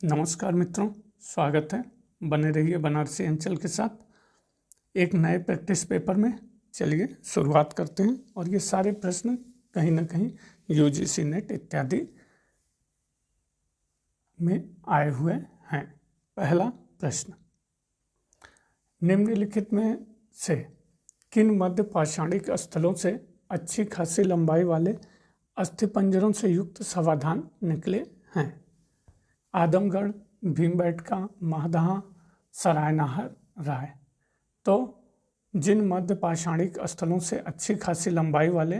नमस्कार मित्रों, स्वागत है। बने रहिए बनारसी अंचल के साथ एक नए प्रैक्टिस पेपर में। चलिए शुरुआत करते हैं। और ये सारे प्रश्न कहीं ना कहीं यूजीसी नेट इत्यादि में आए हुए हैं। पहला प्रश्न, निम्नलिखित में से किन मध्य पाषाणिक स्थलों से अच्छी खासी लंबाई वाले अस्थिपंजरों से युक्त समाधान निकले हैं? आदमगढ़, भीमबेटका, महदहा, सरायनाहर, राय। तो जिन मध्य पाषाणिक स्थलों से अच्छी खासी लंबाई वाले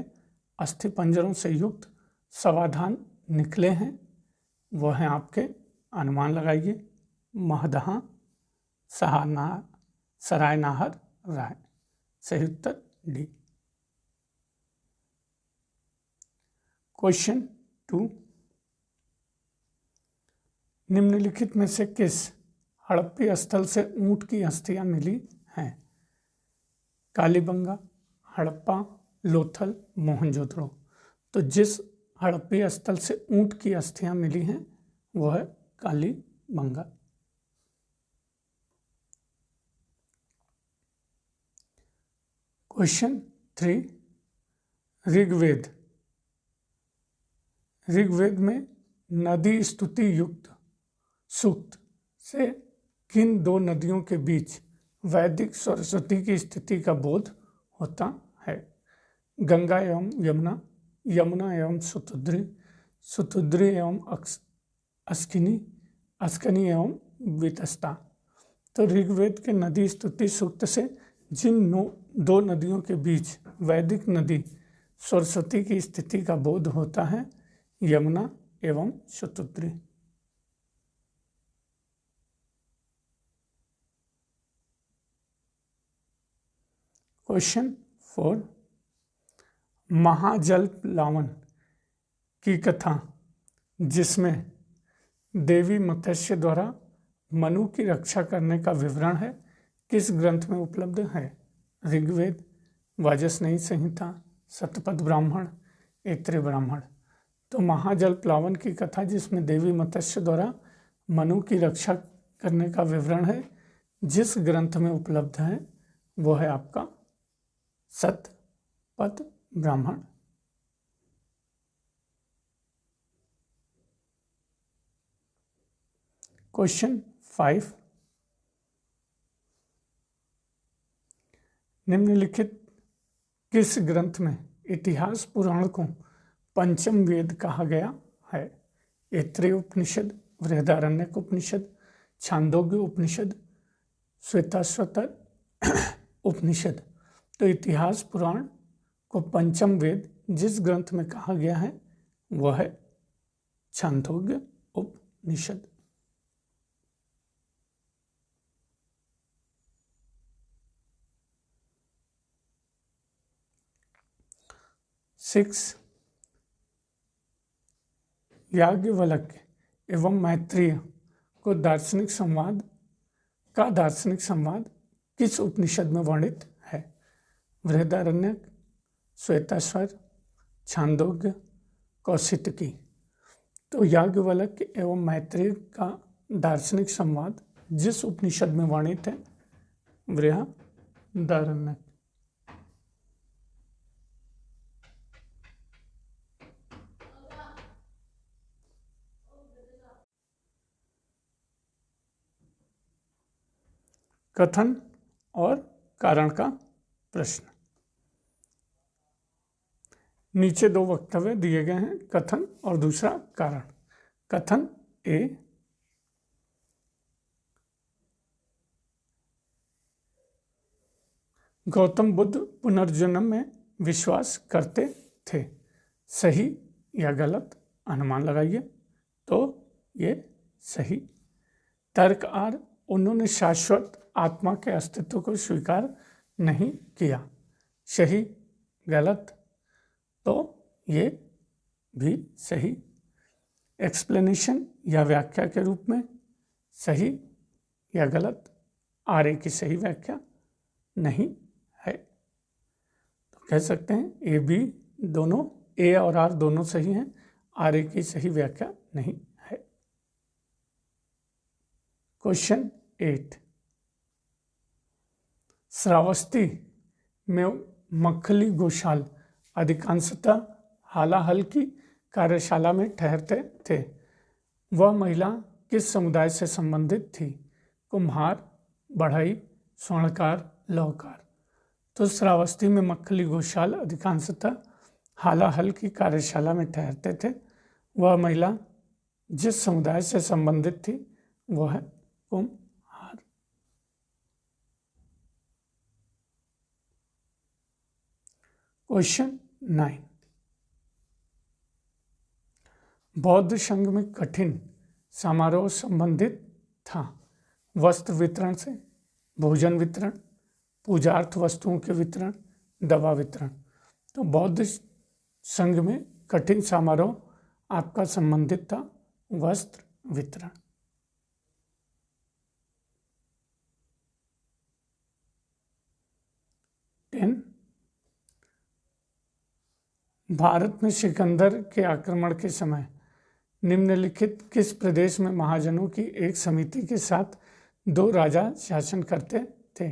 अस्थिपंजरों से युक्त समाधान निकले हैं वो हैं आपके, अनुमान लगाइए, महदहा, सरायनाहर, राय। सही उत्तर डी। क्वेश्चन 2, निम्नलिखित में से किस हड़प्पी स्थल से ऊंट की अस्थियां मिली हैं? कालीबंगा, हड़प्पा, लोथल, मोहनजोदड़ो। तो जिस हड़प्पी स्थल से ऊंट की अस्थियां मिली हैं वो है कालीबंगा। क्वेश्चन 3, ऋग्वेद में नदी स्तुति युक्त सूक्त से किन दो नदियों के बीच वैदिक सरस्वती की स्थिति का बोध होता है? गंगा एवं यमुना, यमुना एवं सुतुद्री, सुतुद्री एवं अस्किनी, अस्कनी एवं वितस्ता। तो ऋग्वेद के नदी स्तुति सूक्त से जिन दो नदियों के बीच वैदिक नदी सरस्वती की स्थिति का बोध होता है, यमुना एवं सुतुद्री। क्वेश्चन 4, महाजल प्लावन की कथा जिसमें देवी मत्स्य द्वारा मनु की रक्षा करने का विवरण है, किस ग्रंथ में उपलब्ध है? ऋग्वेद, वाजस्नेयी संहिता, शतपथ ब्राह्मण, ऐत्रेय ब्राह्मण। तो महाजल प्लावन की कथा जिसमें देवी मत्स्य द्वारा मनु की रक्षा करने का विवरण है, जिस ग्रंथ में उपलब्ध है वो है आपका शतपथ ब्राह्मण। क्वेश्चन 5, निम्नलिखित किस ग्रंथ में इतिहास पुराण को पंचम वेद कहा गया है? ऐत्रेय उपनिषद, बृहदारण्यक उपनिषद, छांदोग्य उपनिषद, श्वेताश्वतर उपनिषद। तो इतिहास पुराण को पंचम वेद जिस ग्रंथ में कहा गया है वह है छांदोग्य उपनिषद। सिक्स, याज्ञवल्क्य एवं मैत्रेय को दार्शनिक संवाद किस उपनिषद में वर्णित है? बृहदारण्यक, श्वेताश्वर, छांदोग्य, कौशितकी। तो याज्ञवल्क्य एवं मैत्रेय का दार्शनिक संवाद जिस उपनिषद में वर्णित है? बृहदारण्यक। कथन और कारण का प्रश्न। नीचे दो वक्तव्य दिए गए हैं, कथन और दूसरा कारण। कथन ए, गौतम बुद्ध पुनर्जन्म में विश्वास करते थे। सही या गलत? अनुमान लगाइए। तो ये सही। तर्क आर, उन्होंने शाश्वत आत्मा के अस्तित्व को स्वीकार नहीं किया। सही, गलत? तो ये भी सही। एक्सप्लेनेशन या व्याख्या के रूप में? सही या गलत? आर ए की सही व्याख्या नहीं है। तो कह सकते हैं ए बी दोनों, ए और आर दोनों सही हैं, आर ए की सही व्याख्या नहीं है। क्वेश्चन 8, श्रावस्ती में मक्खली गोशाल अधिकांशतः हालाहल की कार्यशाला में ठहरते थे। वह महिला किस समुदाय से संबंधित थी? कुम्हार, बढ़ई, स्वर्णकार, लौहकार। तो श्रावस्ती में मक्खली गोशाल अधिकांशतः हालाहल की कार्यशाला में ठहरते थे। वह महिला जिस समुदाय से संबंधित थी वह है कुम्हार। क्वेश्चन 9, बौद्ध संघ में कठिन समारोह संबंधित था। वस्त्र वितरण से, भोजन वितरण, पूजार्थ वस्तुओं के वितरण, दवा वितरण। तो बौद्ध संघ में कठिन समारोह आपका संबंधित था वस्त्र वितरण। भारत में सिकंदर के आक्रमण के समय निम्नलिखित किस प्रदेश में महाजनों की एक समिति के साथ 2 राजा शासन करते थे?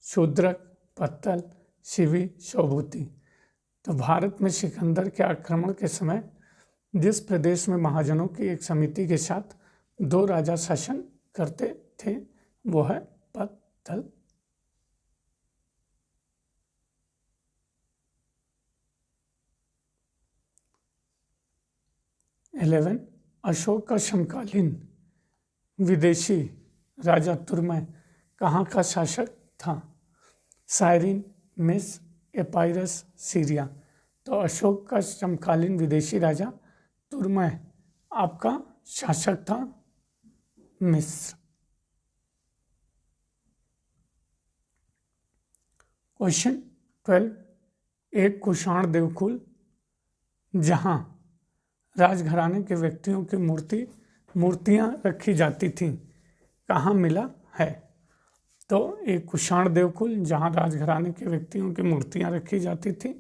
शूद्रक, पत्तल, शिवी, शौभूति। तो भारत में सिकंदर के आक्रमण के समय जिस प्रदेश में महाजनों की एक समिति के साथ 2 राजा शासन करते थे वो है पत्तल। अशोक का समकालीन विदेशी राजा तुर्मय कहाँ का शासक था? साइरिन, मिस्र, एपाइरस, सीरिया। तो अशोक का समकालीन विदेशी राजा तुर्मय आपका शासक था मिस्र। क्वेश्चन 12, एक कुषाण देवकुल जहां राजघराने के व्यक्तियों की मूर्तियां रखी जाती थीं कहाँ मिला है? तो एक कुषाण देवकुल जहाँ राजघराने के व्यक्तियों की मूर्तियां रखी जाती थी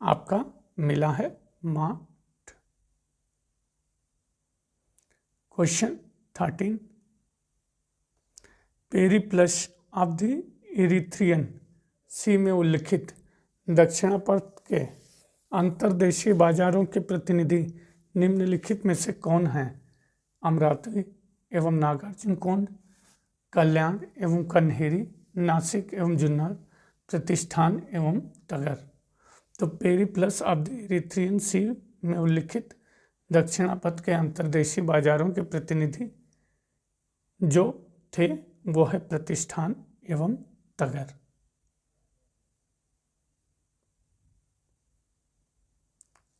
आपका मिला है माठ। Question 13, Periplus of the Erythraean Sea में उल्लिखित दक्षिणापथ के अंतर्देशीय बाजारों के प्रतिनिधि निम्नलिखित में से कौन हैं? अमरावती एवं नागार्जुनकोंड, कल्याण एवं कन्हेरी, नासिक एवं जुन्नर, प्रतिष्ठान एवं तगर। तो Periplus of the Erythraean Sea में उल्लिखित दक्षिणापथ के अंतर्देशीय बाजारों के प्रतिनिधि जो थे वो है प्रतिष्ठान एवं तगर।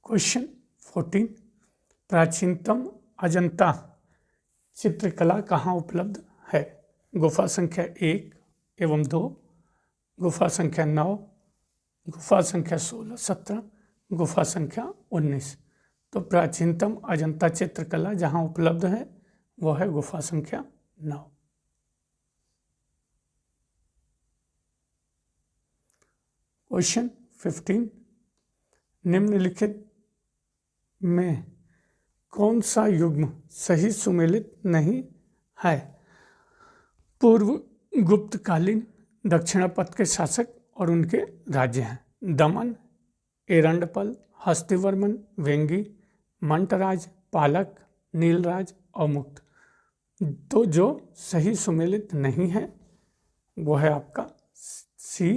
क्वेश्चन 14, प्राचीनतम अजंता चित्रकला कहाँ उपलब्ध है? गुफा संख्या 1 एवं 2, गुफा संख्या 9, गुफा संख्या 16, 17, गुफा संख्या 19। तो प्राचीनतम अजंता चित्रकला जहाँ उपलब्ध है वह है गुफा संख्या 9। क्वेश्चन 15, निम्नलिखित में कौन सा युग्म सही सुमेलित नहीं है? पूर्व गुप्तकालीन दक्षिणापथ के शासक और उनके राज्य हैं। दमन, एरंडपल, हस्तिवर्मन, वेंगी, मंटराज, पालक, नीलराज और मुक्त। तो जो सही सुमेलित नहीं है वो है आपका सी,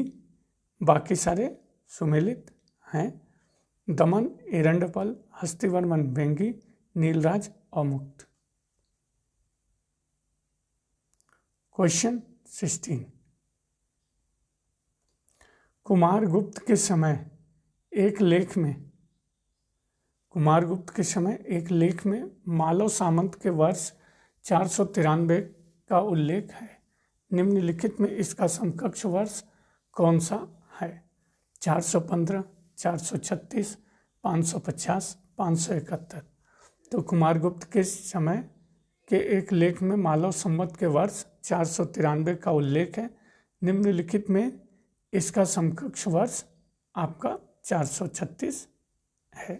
बाकी सारे सुमेलित हैं। दमन, एरंडपल, हस्तिवर्मन, वेंगी, नीलराज और मुक्त। क्वेश्चन 16, कुमारगुप्त के समय एक लेख में मालव सामंत के वर्ष 493 का उल्लेख है। निम्नलिखित में इसका समकक्ष वर्ष कौन सा है? 415, 436, 550, 571। तो कुमारगुप्त के समय के एक लेख में मालव संवत के वर्ष 493 का उल्लेख है। निम्नलिखित में इसका समकक्ष वर्ष आपका 436 है।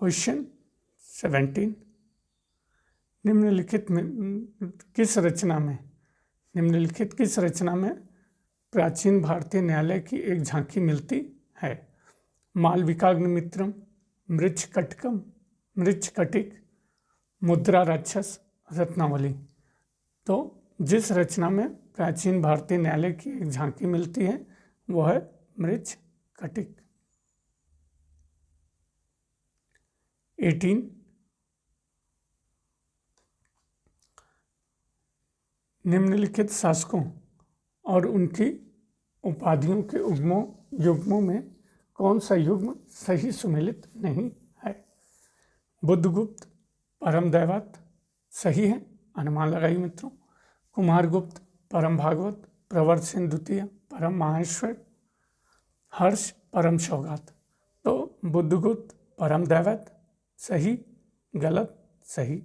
क्वेश्चन 17, निम्नलिखित किस रचना में प्राचीन भारतीय न्यायालय की एक झांकी मिलती है? मालविकाग्निमित्रम, मृच्छकटिक, मुद्रा राक्षस, रत्नावली। तो जिस रचना में प्राचीन भारतीय न्यायालय की एक झांकी मिलती है वो है मृच्छकटिक। 18, निम्नलिखित शासकों और उनकी उपाधियों के युग्मों में कौन सा युग्म सही सुमेलित नहीं है? बुद्धगुप्त, परम दैवत, सही है, अनुमान लगाइए मित्रों। कुमारगुप्त, परम भागवत, प्रवरसेन द्वितीय, परम माहेश्वर, हर्ष, परम सौगात। तो बुद्धगुप्त, परम दैवत, सही, गलत, सही।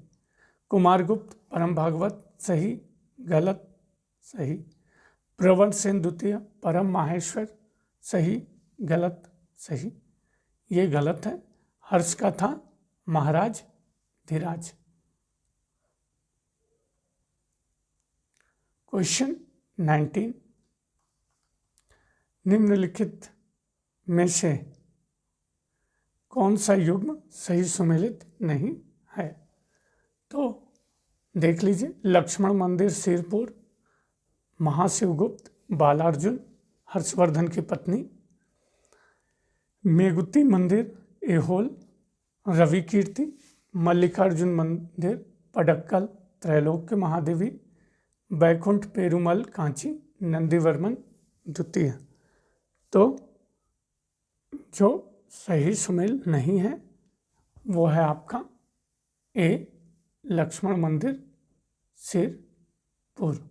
कुमारगुप्त, परम भागवत, सही, गलत, सही। प्रवरसेन द्वितीय, परम माहेश्वर, सही, गलत, सही। ये गलत है। हर्ष का था महाराज धीराज। क्वेश्चन 19, निम्नलिखित में से कौन सा युग्म सही सुमेलित नहीं है? तो देख लीजिए, लक्ष्मण मंदिर सिरपुर, महाशिवगुप्त, बालार्जुन, हर्षवर्धन की पत्नी, मेगुती मंदिर एहोल, रवि कीर्ति, मल्लिकार्जुन मंदिर पडक्कल, त्रैलोक्य महादेवी, बैकुंठ पेरुमल कांची, नंदीवर्मन द्वितीय। तो जो सही सुमेल नहीं है वो है आपका ए, लक्ष्मण मंदिर सिरपुर।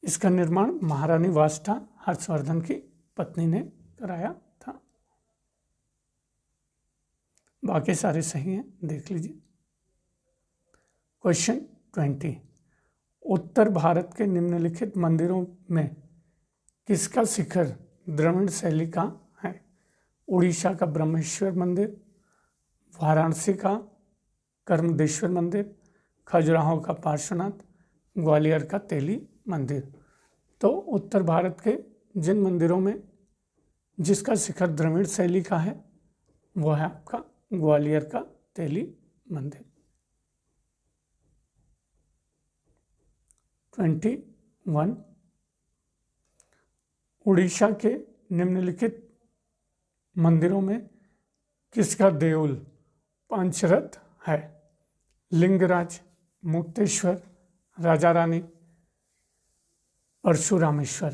इसका निर्माण महारानी वाष्टा हर्षवर्धन की पत्नी ने कराया था। बाकी सारे सही हैं, देख लीजिए। क्वेश्चन 20, उत्तर भारत के निम्नलिखित मंदिरों में किसका शिखर द्रविड़ शैली का है? उड़ीसा का ब्रह्मेश्वर मंदिर, वाराणसी का कर्मदेश्वर मंदिर, खजुराहो का पार्श्वनाथ, ग्वालियर का तेली मंदिर। तो उत्तर भारत के जिन मंदिरों में जिसका शिखर द्रविड़ शैली का है वो है आपका ग्वालियर का तेली मंदिर। 21, उड़ीसा के निम्नलिखित मंदिरों में किसका देउल पंचरथ है? लिंगराज, मुक्तेश्वर, राजा रानी, परशुरामेश्वर।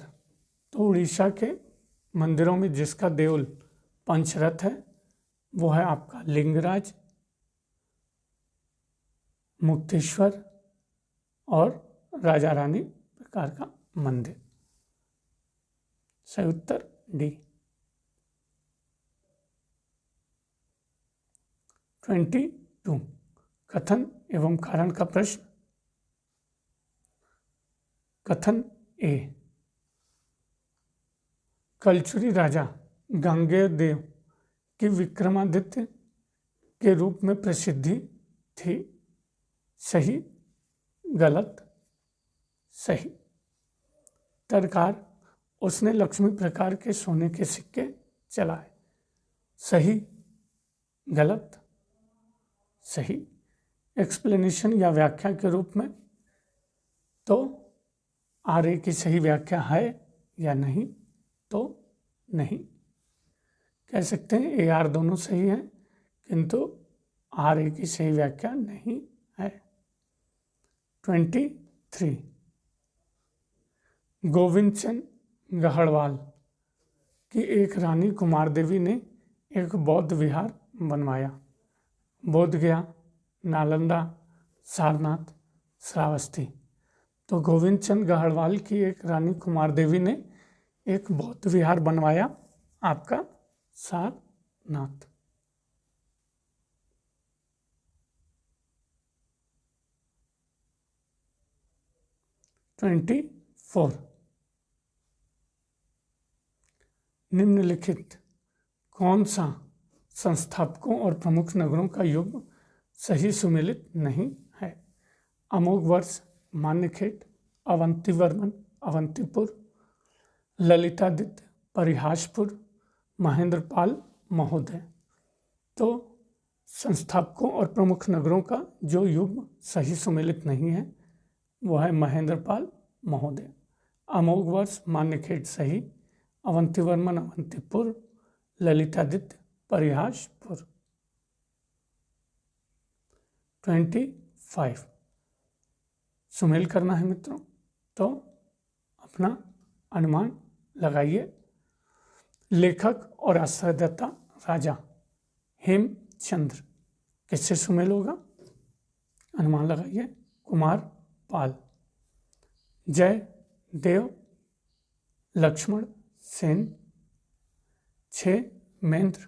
तो उड़ीसा के मंदिरों में जिसका देउल पंचरथ है वो है आपका लिंगराज, मुक्तेश्वर और राजा रानी प्रकार का मंदिर। सही उत्तर डी। 22, कथन एवं कारण का प्रश्न। कथन ए, कलचुरी राजा गांगेय देव की विक्रमादित्य के रूप में प्रसिद्धि थी, सही, गलत, सही। तरकार, उसने लक्ष्मी प्रकार के सोने के सिक्के चलाए, सही, गलत, सही। एक्सप्लेनेशन या व्याख्या के रूप में तो आर की सही व्याख्या है या नहीं? तो नहीं कह सकते हैं। ए आर दोनों सही हैं किंतु आर की सही व्याख्या नहीं है। 23, गोविंद चंद गहड़वाल की एक रानी कुमार देवी ने एक बौद्ध विहार बनवाया। बोध गया, नालंदा, सारनाथ, श्रावस्ती। तो गोविंद चंद गहड़वाल की एक रानी कुमार देवी ने एक बौद्ध विहार बनवाया आपका सारनाथ। 24, निम्नलिखित कौन सा संस्थापकों और प्रमुख नगरों का युग्म सही सुमेलित नहीं है? अमोघवर्ष, मान्यखेट, अवंतीवर्मन, अवंतीपुर, ललितादित्य, परिहासपुर, महेंद्रपाल महोदय। तो संस्थापकों और प्रमुख नगरों का जो युग्म सही सुमेलित नहीं है वो है महेंद्रपाल महोदय। अमोघवर्ष, मान्यखेट सही, अवंतीवर्मन, अवंतीपुर, ललितादित्य, परिहासपुर। 25 सुमेल करना है मित्रों, तो अपना अनुमान लगाइए। लेखक और आश्रयदाता राजा हेमचंद्र किससे सुमेल होगा? अनुमान लगाइए। कुमार पाल। जय देव लक्ष्मण सेन, मेंद्र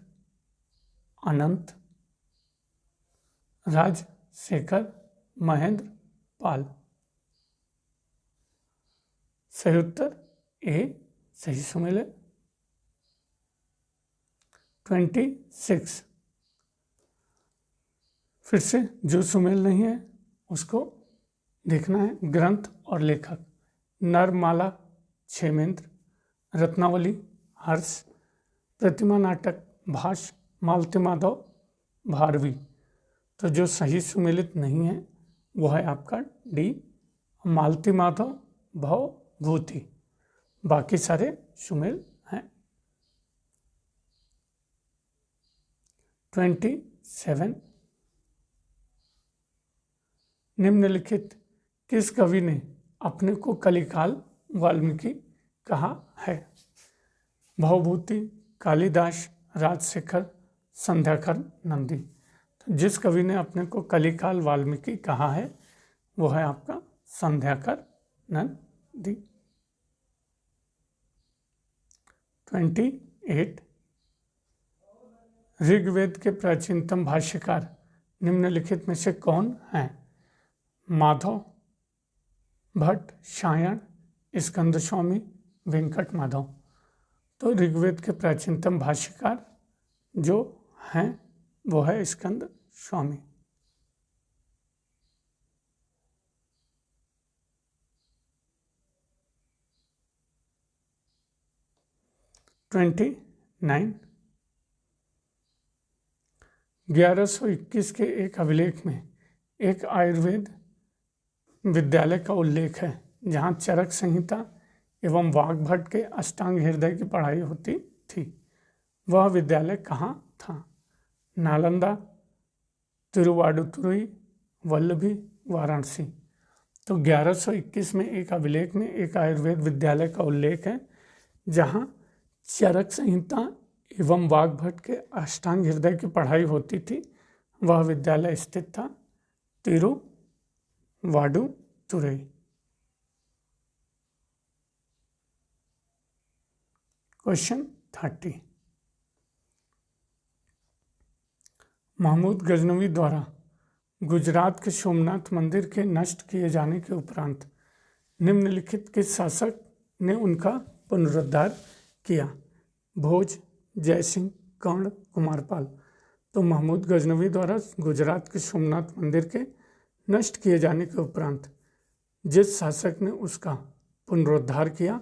अनंत, राजशेखर महेंद्र पाल। सही उत्तर ए सही सुमेल है। 26 फिर से जो सुमेल नहीं है उसको देखना है। ग्रंथ और लेखक नरमाला क्षेमेंद्र, रत्नावली हर्ष, प्रतिमा नाटक भाष, मालती माधव भारवी। तो जो सही सुमेलित नहीं है वो है आपका डी, मालती माधव भवभूति। बाकी सारे सुमेल हैं। 27 निम्नलिखित किस कवि ने अपने को कलिकाल वाल्मीकि कहा है? भवभूति, कालिदास, राजशेखर, संध्याकर नंदी। तो जिस कवि ने अपने को कलिकाल वाल्मीकि कहा है वो है आपका संध्याकर नंदी। 28 ऋग्वेद के प्राचीनतम भाष्यकार निम्नलिखित में से कौन हैं? माधव भट्ट, सायण, स्कंद स्वामी, वेंकट माधव। तो ऋग्वेद के प्राचीनतम भाष्यकार जो हैं वो है स्कंद स्वामी। 29 1121 के एक अभिलेख में एक आयुर्वेद विद्यालय का उल्लेख है जहाँ चरक संहिता एवं वाग्भट के अष्टांग हृदय की पढ़ाई होती थी। वह विद्यालय कहाँ था? नालंदा, तिरुवाडुतुरई, वल्लभी, वाराणसी। तो 1121 में एक अभिलेख में एक आयुर्वेद विद्यालय का उल्लेख है जहाँ चरक संहिता एवं वाग्भट के अष्टांग हृदय की पढ़ाई होती थी। वह विद्यालय स्थित था तिरुवाडुतुरई। क्वेश्चन 30 महमूद गजनवी द्वारा गुजरात के सोमनाथ मंदिर के नष्ट किए जाने के उपरांत निम्नलिखित किस शासक ने उनका पुनरुद्धार किया? भोज, जयसिंह, कर्ण, कुमारपाल। तो महमूद गजनवी द्वारा गुजरात के सोमनाथ मंदिर के नष्ट किए जाने के उपरांत जिस शासक ने उसका पुनरुद्धार किया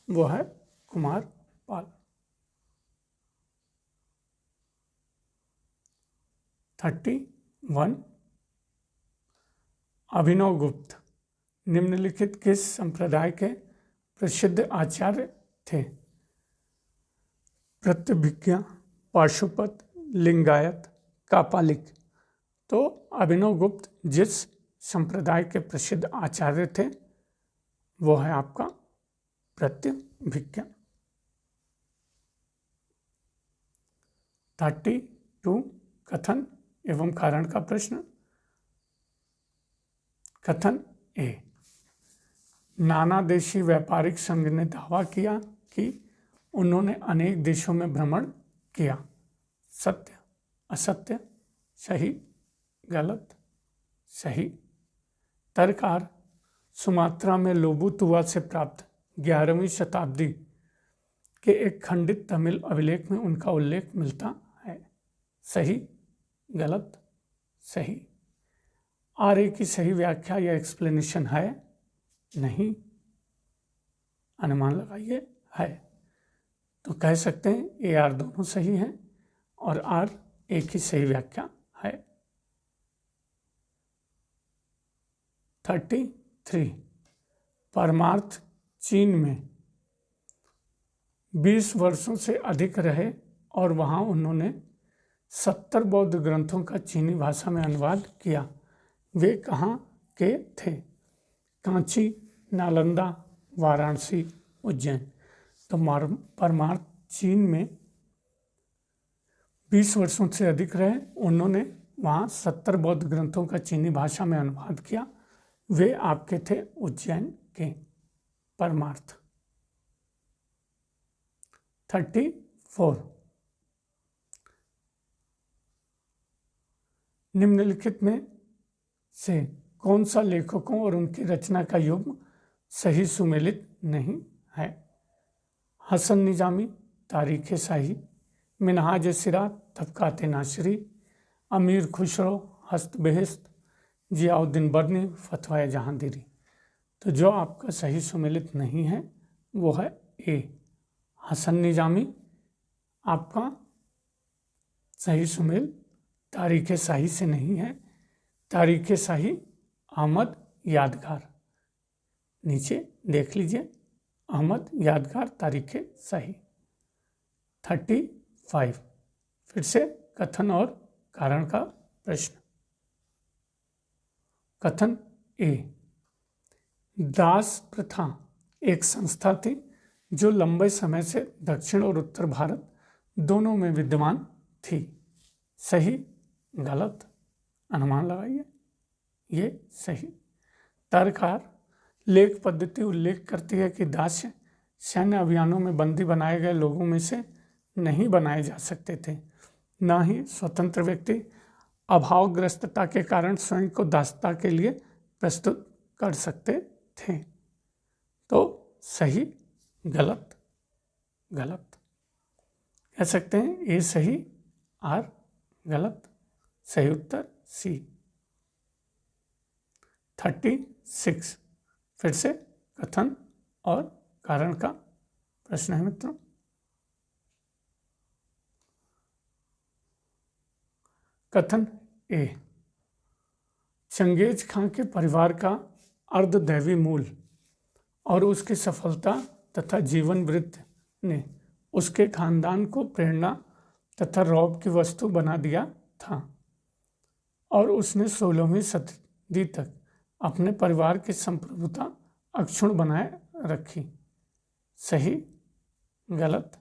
वो है कुमारपाल। 31 अभिनवगुप्त निम्नलिखित किस संप्रदाय के प्रसिद्ध आचार्य थे? प्रत्यभिज्ञा, पाशुपत, लिंगायत, कापालिक। तो अभिनवगुप्त जिस संप्रदाय के प्रसिद्ध आचार्य थे वो है आपका प्रत्यभिज्ञा। 32 कथन एवं कारण का प्रश्न। कथन ए नाना देशी व्यापारिक संघ ने दावा किया कि उन्होंने अनेक देशों में भ्रमण किया। सत्य, असत्य, सही, गलत, सही। तर्ककार सुमात्रा में लोबुतुआ से प्राप्त 11वीं शताब्दी के एक खंडित तमिल अभिलेख में उनका उल्लेख मिलता है। सही, गलत, सही। आर्य की सही व्याख्या या एक्सप्लेनेशन है? नहीं। अनुमान लगाइए, है। तो कह सकते हैं ए आर दोनों सही हैं और आर एक ही सही व्याख्या है। 33 परमार्थ चीन में 20 वर्षों से अधिक रहे और वहाँ उन्होंने 70 बौद्ध ग्रंथों का चीनी भाषा में अनुवाद किया। वे कहाँ के थे? कांची, नालंदा, वाराणसी, उज्जैन। तो परमार्थ चीन में 20 वर्षों से अधिक रहे, उन्होंने वहाँ 70 बौद्ध ग्रंथों का चीनी भाषा में अनुवाद किया। वे आपके थे उज्जैन के। परमार्थ। 34 निम्नलिखित में से कौन सा लेखकों और उनकी रचना का युग्म सही सुमेलित नहीं है? हसन निजामी, तारीख शाही, मिनहाज सिरात, तबकात नासिरी, अमीर खुसरो, हस्त बेहस्त, जियाउद्दीन बर्नी, फतवा जहांगीरी। तो जो आपका सही सुमेलित नहीं है वो है ए, हसन निजामी। आपका सही सुमेल तारीख शाही से नहीं है। तारीख शाही अहमद यादगार, नीचे देख लीजिए, अहमद यादगार तारीख शाही। 35 फिर से कथन और कारण का प्रश्न। कथन ए, दास प्रथा एक संस्था थी जो लंबे समय से दक्षिण और उत्तर भारत दोनों में विद्यमान थी। सही, गलत, अनुमान लगाइए। ये सही। तर्ककार, लेख पद्धति उल्लेख करती है कि दास्य सैन्य अभियानों में बंदी बनाए गए लोगों में से नहीं बनाए जा सकते थे, न ही स्वतंत्र व्यक्ति अभावग्रस्तता के कारण स्वयं को दासता के लिए प्रस्तुत कर सकते थे। तो सही, गलत, गलत कह सकते हैं। ए सही, आर गलत। सही उत्तर सी। 36 फिर से कथन और कारण का प्रश्न है मित्रों। कथन ए, चंगेज खां के परिवार का अर्धदैवी मूल और उसकी सफलता तथा जीवन वृत्ति ने उसके खानदान को प्रेरणा तथा रौब की वस्तु बना दिया था और उसने 16वीं सदी तक अपने परिवार की संप्रभुता अक्षुण्ण बनाए रखी। सही, गलत,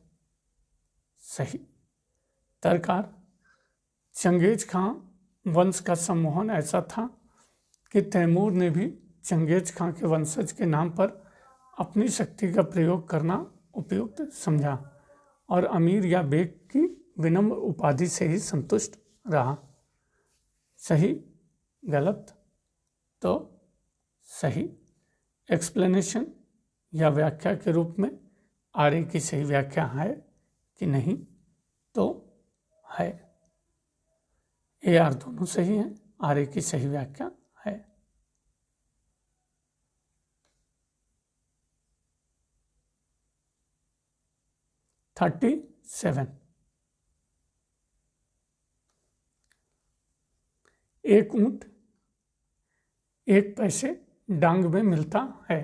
सही। तर्ककार, चंगेज खां वंश का सम्मोहन ऐसा था कि तैमूर ने भी चंगेज खां के वंशज के नाम पर अपनी शक्ति का प्रयोग करना उपयुक्त समझा और अमीर या बेग की विनम्र उपाधि से ही संतुष्ट रहा। सही, गलत, तो सही। एक्सप्लेनेशन या व्याख्या के रूप में आर्य की सही व्याख्या है कि नहीं? तो है। ए आर दोनों सही हैं, आर्य की सही व्याख्या है। थर्टी 37 एक ऊंट 1 पैसे डांग में मिलता है,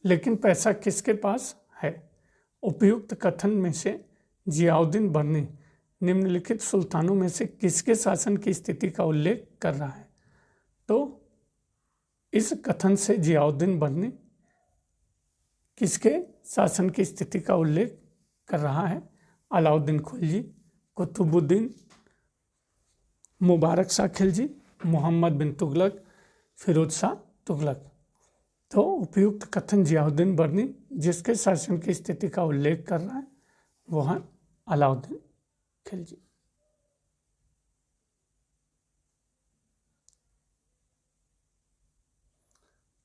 लेकिन पैसा किसके पास है? उपयुक्त कथन में से जियाउद्दीन बर्नी निम्नलिखित सुल्तानों में से किसके शासन की स्थिति का उल्लेख कर रहा है? तो इस कथन से जियाउद्दीन बर्नी किसके शासन की स्थिति का उल्लेख कर रहा है? अलाउद्दीन खिलजी, कुतुबुद्दीन, मुबारक शाह खिलजी, मोहम्मद बिन तुगलक, फिरोज शाह तुगलक। तो उपयुक्त कथन जियाउद्दीन बर्नी जिसके शासन की स्थिति का उल्लेख कर रहा है वो है अलाउद्दीन खिलजी।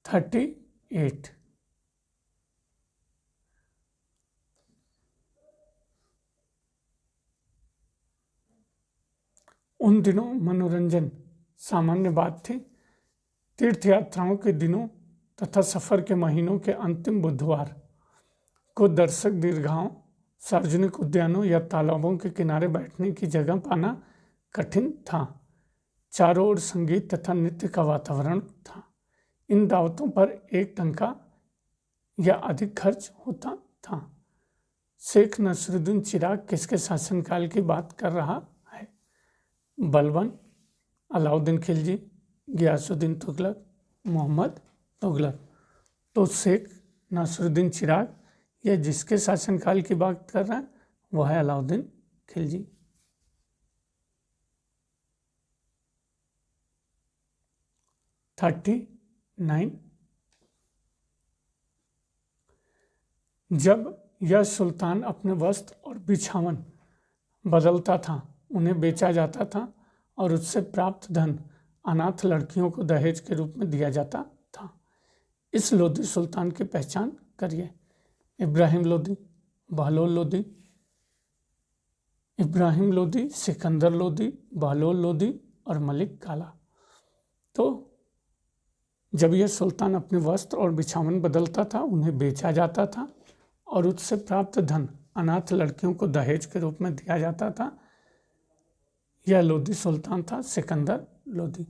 थर्टी 38 उन दिनों मनोरंजन सामान्य बात थी। तीर्थ यात्राओं के दिनों तथा सफ़र के महीनों के अंतिम बुधवार को दर्शक दीर्घाओं, सार्वजनिक उद्यानों या तालाबों के किनारे बैठने की जगह पाना कठिन था। चारों ओर संगीत तथा नृत्य का वातावरण था। इन दावतों पर एक टंका या अधिक खर्च होता था। शेख नसरुद्दीन चिराग किसके शासनकाल की बात कर रहा है? बलबन, अलाउद्दीन खिलजी, गियासुद्दीन तुगलक, मोहम्मद तुगलक। तो शेख नसरुद्दीन चिराग यह जिसके शासनकाल की बात कर रहा है वह है अलाउद्दीन खिलजी। 39 जब यह सुल्तान अपने वस्त्र और बिछावन बदलता था, उन्हें बेचा जाता था और उससे प्राप्त धन अनाथ लड़कियों को दहेज के रूप में दिया जाता था। इस लोधी सुल्तान की पहचान करिए। इब्राहिम लोधी, बहलोल लोधी, इब्राहिम लोधी, सिकंदर लोधी, बहलोल लोधी और मलिक काला। तो जब यह सुल्तान अपने वस्त्र और बिछावन बदलता था, उन्हें बेचा जाता था और उससे प्राप्त धन अनाथ लड़कियों को दहेज के रूप में दिया जाता था। यह लोधी सुल्तान था सिकंदर लोधी।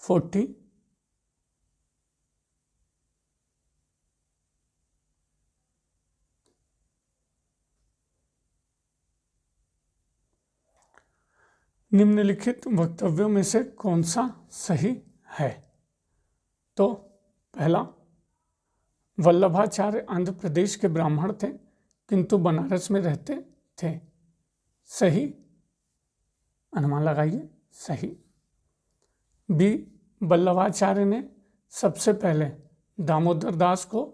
40 निम्नलिखित वक्तव्यों में से कौन सा सही है? तो पहला, वल्लभाचार्य आंध्र प्रदेश के ब्राह्मण थे किंतु बनारस में रहते थे। सही, अनुमान लगाइए, सही। बी, वल्लभाचार्य ने सबसे पहले दामोदर दास को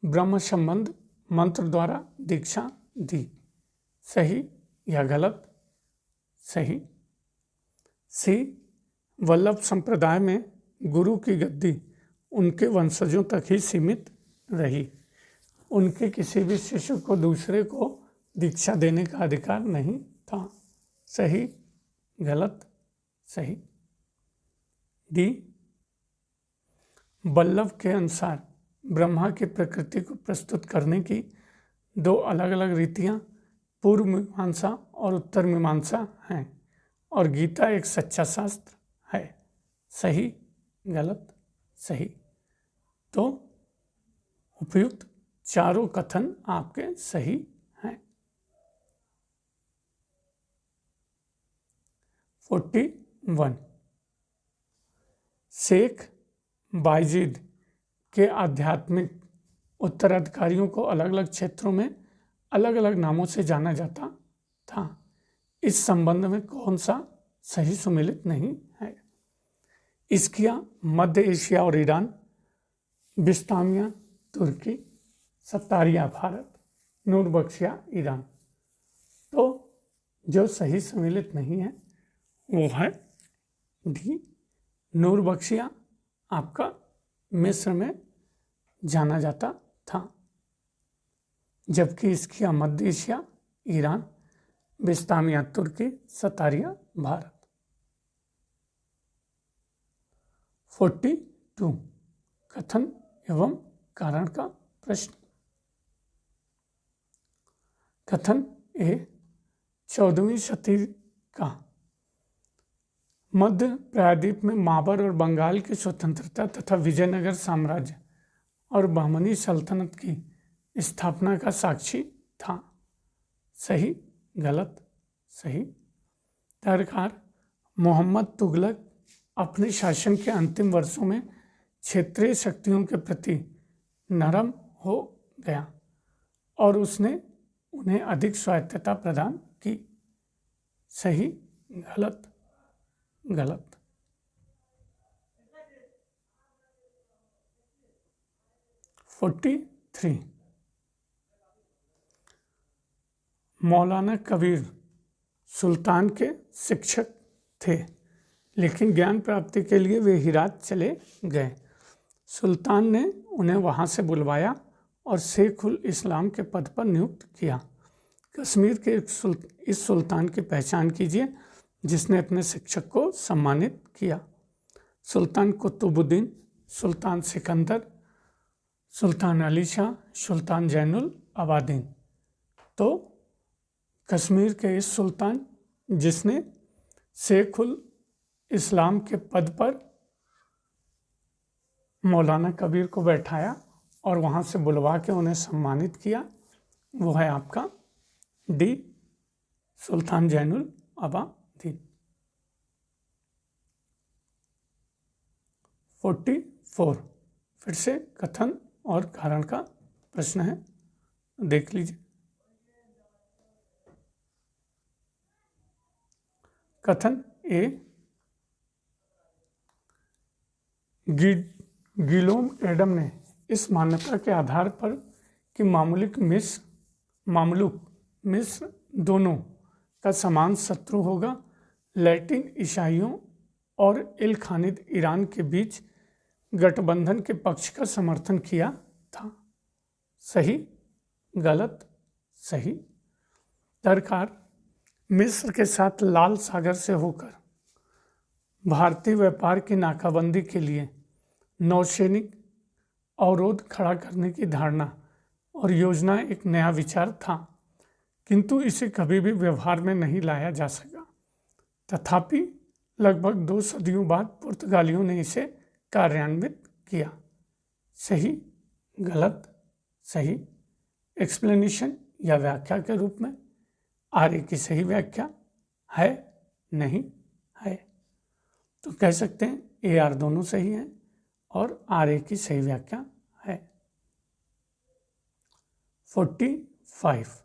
ब्रह्म संबंध मंत्र द्वारा दीक्षा दी। सही या गलत? सही। सी, वल्लभ संप्रदाय में गुरु की गद्दी उनके वंशजों तक ही सीमित रही। उनके किसी भी शिष्य को दूसरे को दीक्षा देने का अधिकार नहीं था। सही, गलत? सही। डी, वल्लभ के अनुसार ब्रह्मा की प्रकृति को प्रस्तुत करने की दो अलग अलग रीतियाँ पूर्व मीमांसा और उत्तर मीमांसा हैं और गीता एक सच्चा शास्त्र है। सही, गलत? सही। तो उपयुक्त चारों कथन आपके सही हैं। 41 शेख बायजीद के आध्यात्मिक उत्तराधिकारियों को अलग अलग क्षेत्रों में अलग अलग नामों से जाना जाता था। इस संबंध में कौन सा सही सुमेलित नहीं है? इस्किया मध्य एशिया और ईरान, बिस्तामिया तुर्की, सत्तारिया भारत, नूरबख्शिया ईरान। तो जो सही सम्मिलित नहीं है वो है डी, नूरबख्शिया आपका मिस्र में जाना जाता था, जबकि इसकी मध्य एशिया ईरान, बिस्तामिया तुर्की, सतारिया भारत। 42 कथन एवं कारण का प्रश्न। कथन ए, 14वीं सदी का मध्य प्रायद्वीप में माबर और बंगाल की स्वतंत्रता तथा विजयनगर साम्राज्य और बहमनी सल्तनत की स्थापना का साक्षी था। सही, गलत? सही। दरकार मोहम्मद तुगलक अपने शासन के अंतिम वर्षों में क्षेत्रीय शक्तियों के प्रति नरम हो गया और उसने उन्हें अधिक स्वायत्तता प्रदान की। सही, गलत? गलत। 43 मौलाना कबीर सुल्तान के शिक्षक थे, लेकिन ज्ञान प्राप्ति के लिए वे हिरात चले गए। सुल्तान ने उन्हें वहाँ से बुलवाया और शेखुल इस्लाम के पद पर नियुक्त किया। कश्मीर के इस सुल्तान की पहचान कीजिए जिसने अपने शिक्षक को सम्मानित किया। सुल्तान कुतुबुद्दीन, सुल्तान सिकंदर, सुल्तान अली शाह, सुल्तान जैनुल आबादीन। तो कश्मीर के इस सुल्तान जिसने शेखुल इस्लाम के पद पर मौलाना कबीर को बैठाया और वहाँ से बुलवा के उन्हें सम्मानित किया, वो है आपका डी, सुल्तान जैनुल आबादीन। 44 फिर से कथन और कारण का प्रश्न है, देख लीजिए। कथन ए, गिलोम एडम ने इस मान्यता के आधार पर कि मामलुक मिस्र दोनों का समान शत्रु होगा, लैटिन ईसाइयों और इल खानिद ईरान के बीच गठबंधन के पक्ष का समर्थन किया था। सही, गलत, सही। दरकार मिस्र के साथ लाल सागर से होकर भारतीय व्यापार की नाकाबंदी के लिए नौसैनिक अवरोध खड़ा करने की धारणा और योजना एक नया विचार था, किंतु इसे कभी भी व्यवहार में नहीं लाया जा सका। तथापि लगभग 2 सदियों बाद पुर्तगालियों ने इसे कार्यान्वित किया। सही, गलत, सही। एक्सप्लेनेशन या व्याख्या के रूप में आर्य की सही व्याख्या है, नहीं है। तो कह सकते हैं ए आर दोनों सही हैं और आर्य की सही व्याख्या है। 45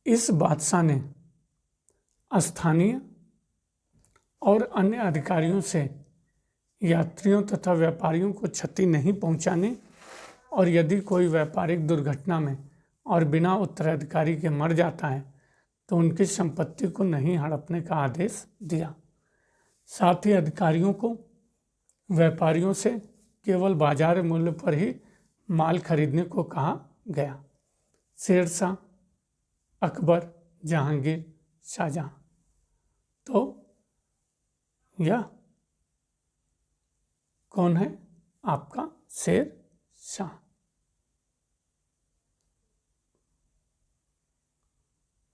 इस बादशाह ने स्थानीय और अन्य अधिकारियों से यात्रियों तथा व्यापारियों को क्षति नहीं पहुंचाने और यदि कोई व्यापारिक दुर्घटना में और बिना उत्तराधिकारी के मर जाता है तो उनकी संपत्ति को नहीं हड़पने का आदेश दिया। साथ ही अधिकारियों को व्यापारियों से केवल बाजार मूल्य पर ही माल खरीदने को कहा गया। शेरशाह, अकबर, जहांगीर, शाहजहां। तो यह कौन है? आपका शेर शाह।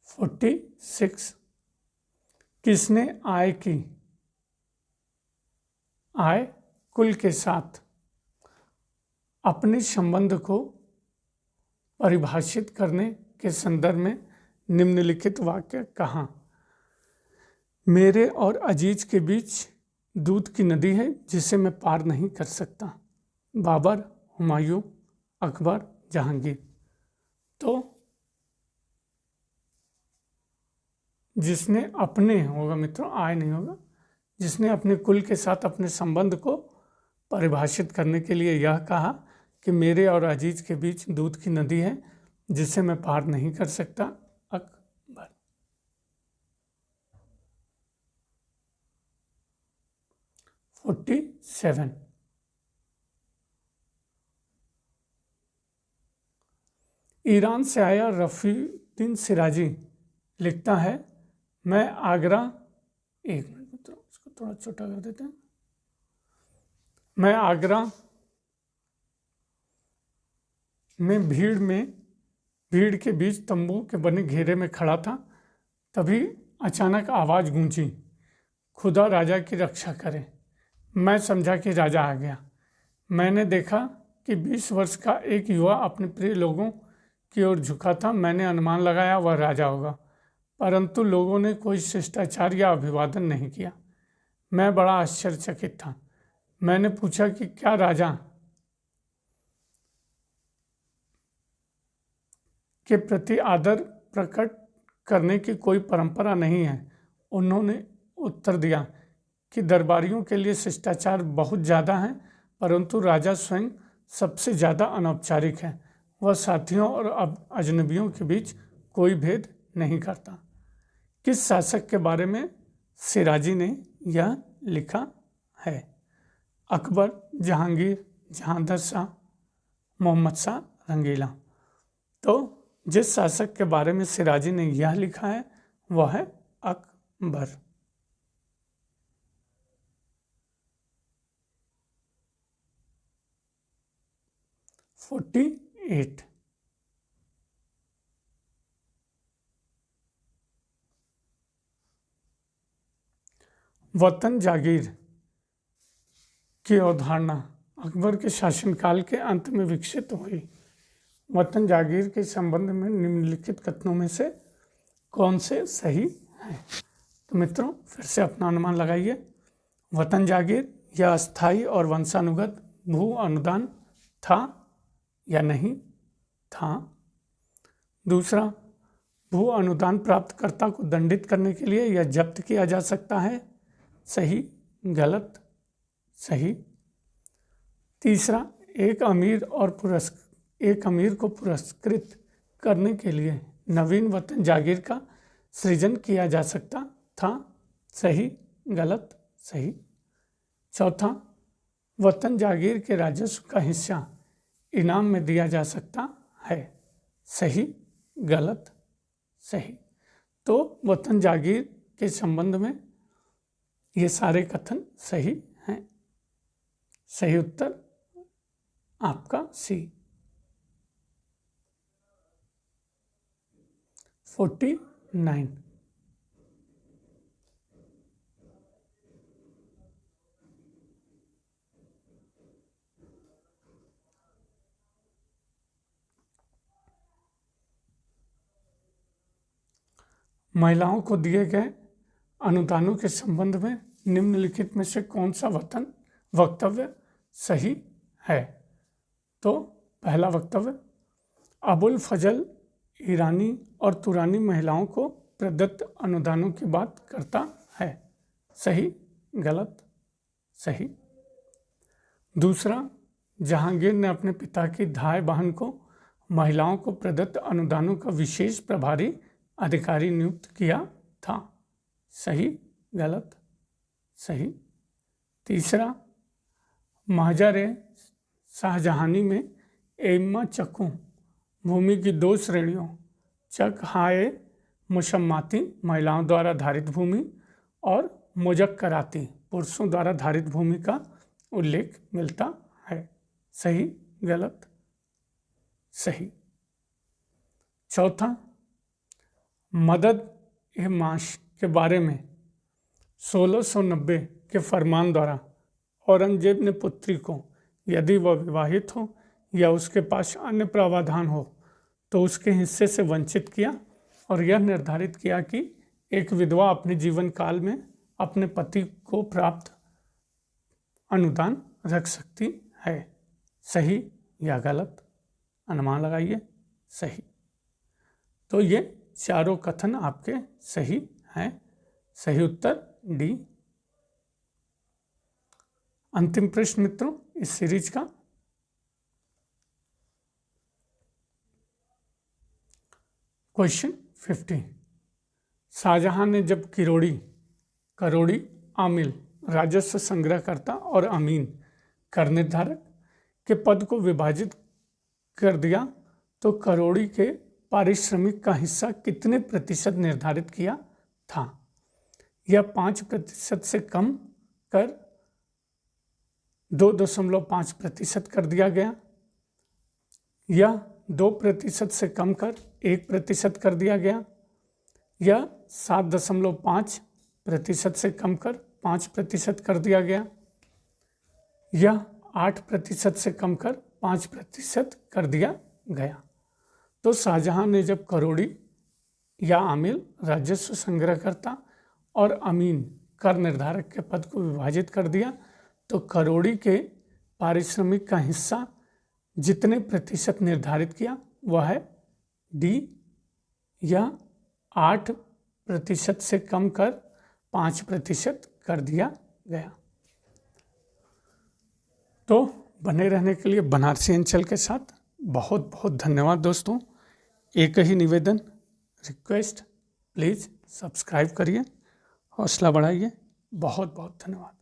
46 किसने आय कुल के साथ अपने संबंध को परिभाषित करने के संदर्भ में निम्नलिखित वाक्य कहा? मेरे और अजीज के बीच दूध की नदी है जिसे मैं पार नहीं कर सकता। बाबर, हुमायूं, अकबर, जहांगीर। तो जिसने अपने होगा मित्रों, आय नहीं होगा, जिसने अपने कुल के साथ अपने संबंध को परिभाषित करने के लिए यह कहा कि मेरे और अजीज के बीच दूध की नदी है जिसे मैं पार नहीं कर सकता। अकबर। 47 ईरान से आया रफीउद्दीन सिराजी लिखता है, मैं आगरा, एक मिनट मित्रों इसको थोड़ा छोटा कर देते हैं। मैं आगरा में भीड़ के बीच तंबू के बने घेरे में खड़ा था, तभी अचानक आवाज़ गूंजी, खुदा राजा की रक्षा करे। मैं समझा कि राजा आ गया। मैंने देखा कि 20 वर्ष का एक युवा अपने प्रिय लोगों की ओर झुका था। मैंने अनुमान लगाया वह राजा होगा, परंतु लोगों ने कोई शिष्टाचार या अभिवादन नहीं किया। मैं बड़ा आश्चर्यचकित था। मैंने पूछा कि क्या राजा के प्रति आदर प्रकट करने की कोई परंपरा नहीं है? उन्होंने उत्तर दिया कि दरबारियों के लिए शिष्टाचार बहुत ज़्यादा हैं, परंतु राजा स्वयं सबसे ज़्यादा अनौपचारिक है। वह साथियों और अजनबियों के बीच कोई भेद नहीं करता। किस शासक के बारे में सिराजी ने यह लिखा है? अकबर, जहांगीर, जहांदर शाह, मोहम्मद शाह रंगीला। तो जिस शासक के बारे में सिराजी ने यह लिखा है वह है अकबर। फोर्टी 8 वतन जागीर की अवधारणा अकबर के शासनकाल के अंत में विकसित हुई। वतन जागीर के संबंध में निम्नलिखित कथनों में से कौन से सही हैं? तो मित्रों फिर से अपना अनुमान लगाइए। वतन जागीर या अस्थायी और वंशानुगत भू अनुदान था या नहीं था। दूसरा, भू अनुदान प्राप्तकर्ता को दंडित करने के लिए या जब्त किया जा सकता है। सही, गलत, सही। तीसरा, एक अमीर को पुरस्कृत करने के लिए नवीन वतन जागीर का सृजन किया जा सकता था। सही, गलत, सही। चौथा, वतन जागीर के राजस्व का हिस्सा इनाम में दिया जा सकता है। सही, गलत, सही। तो वतन जागीर के संबंध में ये सारे कथन सही हैं। सही उत्तर आपका सी। 49 महिलाओं को दिए गए अनुदानों के संबंध में निम्नलिखित में से कौन सा वक्तव्य सही है? तो पहला वक्तव्य, अबुल फजल ईरानी और तुरानी महिलाओं को प्रदत्त अनुदानों की बात करता है। सही, गलत, सही। दूसरा, जहांगीर ने अपने पिता की धाय बहन को महिलाओं को प्रदत्त अनुदानों का विशेष प्रभारी अधिकारी नियुक्त किया था। सही, गलत, सही। तीसरा, महाजर शाहजहानी में एम्मा चकों भूमि की 2 श्रेणियों चक हाय मुशम्माती महिलाओं द्वारा धारित भूमि और मुजक्कराती पुरुषों द्वारा धारित भूमि का उल्लेख मिलता है। सही, गलत, सही। चौथा, मदद ए माश के बारे में 1690 के फरमान द्वारा औरंगजेब ने पुत्री को यदि वह विवाहित हो या उसके पास अन्य प्रावधान हो तो उसके हिस्से से वंचित किया और यह निर्धारित किया कि एक विधवा अपने जीवन काल में अपने पति को प्राप्त अनुदान रख सकती है। सही या गलत, अनुमान लगाइए। सही। तो ये चारों कथन आपके सही हैं। सही उत्तर डी। अंतिम प्रश्न मित्रों इस सीरीज का, क्वेश्चन 50। शाहजहां ने जब करोड़ी, आमिल, राजस्व संग्रहकर्ता और अमीन, कर निर्धारक के पद को विभाजित कर दिया तो करोड़ी के पारिश्रमिक का हिस्सा कितने प्रतिशत निर्धारित किया था? यह 5% से कम कर 2.5% कर दिया गया, यह 2% से कम कर 1% कर दिया गया, यह 7.5% से कम कर 5% कर दिया गया, यह 8% से कम कर 5% कर दिया गया। तो शाहजहां ने जब करोड़ी या आमिल, राजस्व संग्रहकर्ता और अमीन, कर निर्धारक के पद को विभाजित कर दिया तो करोड़ी के पारिश्रमिक का हिस्सा जितने प्रतिशत निर्धारित किया वह है डी, या 8% से कम कर 5% कर दिया गया। तो बने रहने के लिए बनारसी अंचल के साथ बहुत बहुत धन्यवाद दोस्तों। एक ही निवेदन, रिक्वेस्ट, प्लीज़ सब्सक्राइब करिए, हौसला बढ़ाइए। बहुत बहुत धन्यवाद।